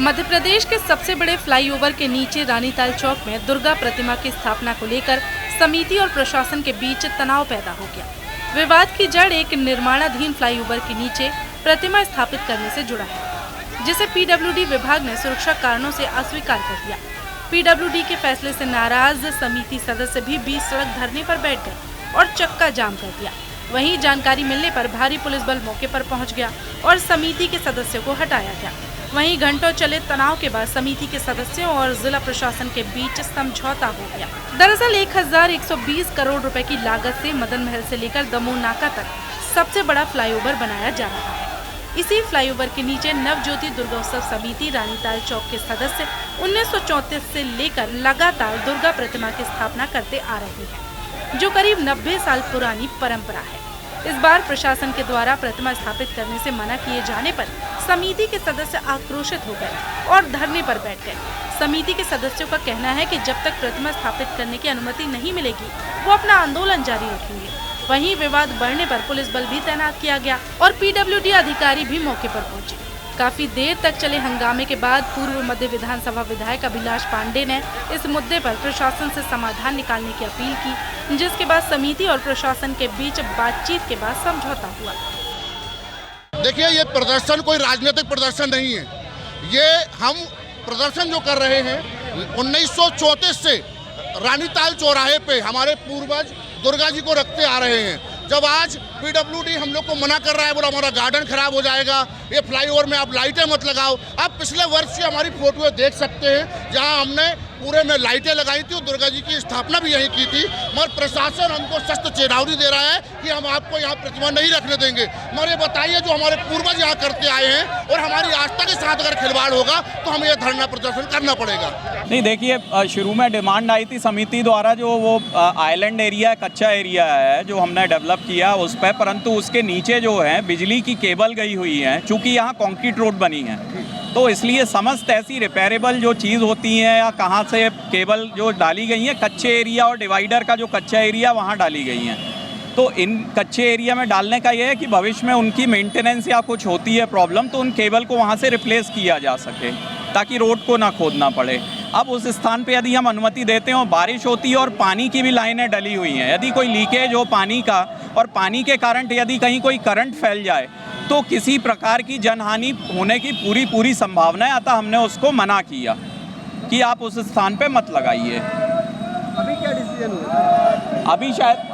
मध्य प्रदेश के सबसे बड़े फ्लाईओवर के नीचे रानीताल चौक में दुर्गा प्रतिमा की स्थापना को लेकर समिति और प्रशासन के बीच तनाव पैदा हो गया। विवाद की जड़ एक निर्माणाधीन फ्लाईओवर के नीचे प्रतिमा स्थापित करने से जुड़ा है, जिसे पीडब्ल्यूडी विभाग ने सुरक्षा कारणों से अस्वीकार कर दिया। पीडब्ल्यूडी के फैसले से नाराज समिति सदस्य भी बीच सड़क धरने पर बैठ गए और चक्का जाम कर दिया। वहीं जानकारी मिलने पर भारी पुलिस बल मौके पर पहुंच गया और समिति के सदस्यों को हटाया गया। वहीं घंटों चले तनाव के बाद समिति के सदस्यों और जिला प्रशासन के बीच समझौता हो गया। दरअसल 1120 करोड़ रुपए की लागत से मदन महल से लेकर दमोह नाका तक सबसे बड़ा फ्लाईओवर बनाया जा रहा है। इसी फ्लाईओवर के नीचे नवज्योति दुर्गोत्सव समिति रानीताल चौक के सदस्य 1934 से लेकर लगातार दुर्गा प्रतिमा की स्थापना करते आ रहे हैं, जो करीब 90 साल पुरानी परंपरा है। इस बार प्रशासन के द्वारा प्रतिमा स्थापित करने से मना किए जाने पर समिति के सदस्य आक्रोशित हो गए और धरने पर बैठ गए। समिति के सदस्यों का कहना है कि जब तक प्रतिमा स्थापित करने की अनुमति नहीं मिलेगी, वो अपना आंदोलन जारी रखेंगे। वहीं विवाद बढ़ने पर पुलिस बल भी तैनात किया गया और पीडब्ल्यूडी अधिकारी भी मौके पर पहुंचे। काफी देर तक चले हंगामे के बाद पूर्व मध्य विधानसभा विधायक अभिलाष पांडे ने इस मुद्दे पर प्रशासन से समाधान निकालने की अपील की, जिसके बाद समिति और प्रशासन के बीच बातचीत के बाद समझौता हुआ। देखिए, ये प्रदर्शन कोई राजनीतिक प्रदर्शन नहीं है। ये हम प्रदर्शन जो कर रहे हैं 1934 से रानीताल चौराहे पे हमारे पूर्वज दुर्गा जी को रखते आ रहे हैं। जब आज पीडब्ल्यूडी हम लोग को मना कर रहा है, बोला हमारा गार्डन खराब हो जाएगा, ये फ्लाईओवर में आप लाइटें मत लगाओ। आप पिछले वर्ष की हमारी फोटो देख सकते हैं, जहां हमने पूरे में लाइटें लगाई थी और दुर्गा जी की स्थापना भी यहीं की थी। मगर प्रशासन हमको सख्त चेतावनी दे रहा है कि हम आपको यहाँ प्रतिमा नहीं रखने देंगे। मगर ये बताइए, जो हमारे पूर्वज यहाँ करते आए हैं और हमारी आस्था के साथ अगर खिलवाड़ होगा तो हमें यह धरना प्रदर्शन करना पड़ेगा। नहीं, देखिए, शुरू में डिमांड आई थी समिति द्वारा, जो वो आइलैंड एरिया, कच्चा एरिया है जो हमने डेवलप किया उस पर, परंतु उसके नीचे जो है बिजली की केबल गई हुई है। चूँकि यहाँ कंक्रीट रोड बनी है, तो इसलिए समस्त ऐसी रिपेयरेबल जो चीज़ होती है या कहाँ से केबल जो डाली गई है, कच्चे एरिया और डिवाइडर का जो कच्चा एरिया वहाँ डाली गई हैं। तो इन कच्चे एरिया में डालने का ये है कि भविष्य में उनकी मेंटेनेंस या कुछ होती है प्रॉब्लम, तो उन केबल को वहाँ से रिप्लेस किया जा सके, ताकि रोड को ना खोदना पड़े। अब उस स्थान पे यदि हम अनुमति देते हैं और बारिश होती है और पानी की भी लाइनें डली हुई हैं, यदि कोई लीकेज हो पानी का और पानी के कारण यदि कहीं कोई करंट फैल जाए, तो किसी प्रकार की जनहानि होने की पूरी संभावना है। अतः हमने उसको मना किया कि आप उस स्थान पे मत लगाइए। अभी क्या डिसीजन हुआ?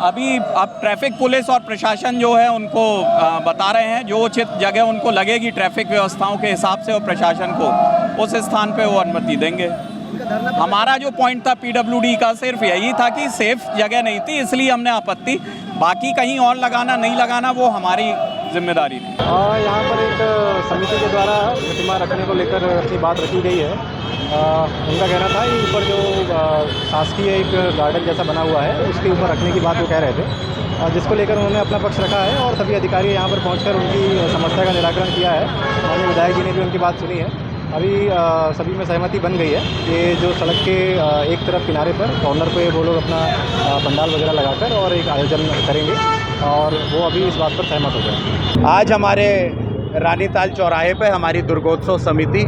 अभी अब ट्रैफिक पुलिस और प्रशासन जो है उनको बता रहे हैं, जो उचित जगह उनको लगेगी ट्रैफिक व्यवस्थाओं के हिसाब से और प्रशासन को उस स्थान पे वो अनुमति देंगे। हमारा जो पॉइंट था पीडब्ल्यूडी का सिर्फ यही था कि सेफ जगह नहीं थी, इसलिए हमने आपत्ति, बाकी कहीं और लगाना नहीं लगाना वो हमारी जिम्मेदारी नहीं। यहाँ पर एक समिति के द्वारा प्रतिमा रखने को लेकर अपनी बात रखी गई है। उनका कहना था कि ऊपर जो शासकीय एक गार्डन जैसा बना हुआ है उसके ऊपर रखने की बात वो कह रहे थे, जिसको लेकर उन्होंने अपना पक्ष रखा है और सभी अधिकारी यहाँ पर पहुँचकर उनकी समस्या का निराकरण किया है। माननीय विधायक जी ने भी उनकी बात सुनी है। अभी सभी में सहमति बन गई है कि जो सड़क के एक तरफ किनारे पर कॉर्नर पे वो लोग अपना पंडाल वगैरह लगाकर और एक आयोजन करेंगे, और वो अभी इस बात पर सहमत हो गए। आज हमारे रानीताल चौराहे पे हमारी दुर्गोत्सव समिति,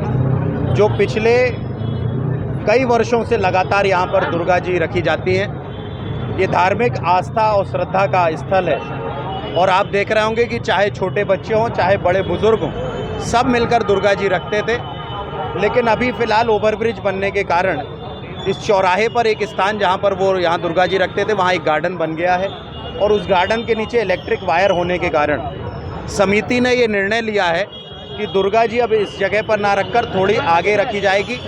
जो पिछले कई वर्षों से लगातार यहाँ पर दुर्गा जी रखी जाती हैं, ये धार्मिक आस्था और श्रद्धा का स्थल है। और आप देख रहे होंगे कि चाहे छोटे बच्चे हों चाहे बड़े बुजुर्ग हों, सब मिलकर दुर्गा जी रखते थे। लेकिन अभी फ़िलहाल ओवरब्रिज बनने के कारण इस चौराहे पर एक स्थान जहाँ पर वो यहाँ दुर्गा जी रखते थे, वहाँ एक गार्डन बन गया है, और उस गार्डन के नीचे इलेक्ट्रिक वायर होने के कारण समिति ने ये निर्णय लिया है कि दुर्गा जी अब इस जगह पर ना रखकर थोड़ी आगे रखी जाएगी।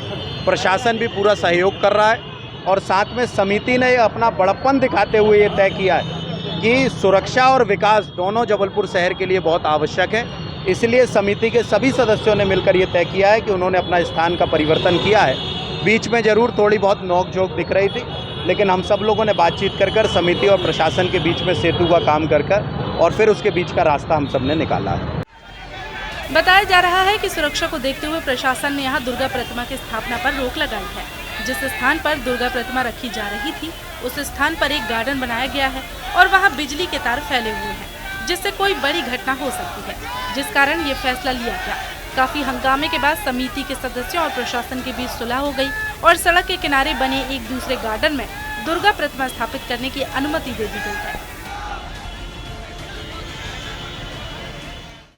प्रशासन भी पूरा सहयोग कर रहा है और साथ में समिति ने अपना बड़प्पन दिखाते हुए ये तय किया है कि सुरक्षा और विकास दोनों जबलपुर शहर के लिए बहुत आवश्यक है। इसलिए समिति के सभी सदस्यों ने मिलकर ये तय किया है कि उन्होंने अपना स्थान का परिवर्तन किया है। बीच में ज़रूर थोड़ी बहुत नोक-झोंक दिख रही थी, लेकिन हम सब लोगों ने बातचीत कर समिति और प्रशासन के बीच में सेतु का काम कर और फिर उसके बीच का रास्ता हम सब ने निकाला है। बताया जा रहा है कि सुरक्षा को देखते हुए प्रशासन ने यहाँ दुर्गा प्रतिमा की स्थापना पर रोक लगाई है। जिस स्थान पर दुर्गा प्रतिमा रखी जा रही थी, उस स्थान पर एक गार्डन बनाया गया है और वहाँ बिजली के तार फैले हुए हैं, जिससे कोई बड़ी घटना हो सकती है, जिस कारण ये फैसला लिया गया। काफी हंगामे के बाद समिति के सदस्यों और प्रशासन के बीच सुलह हो गई और सड़क के किनारे बने एक दूसरे गार्डन में दुर्गा प्रतिमा स्थापित करने की अनुमति दे दी गई है।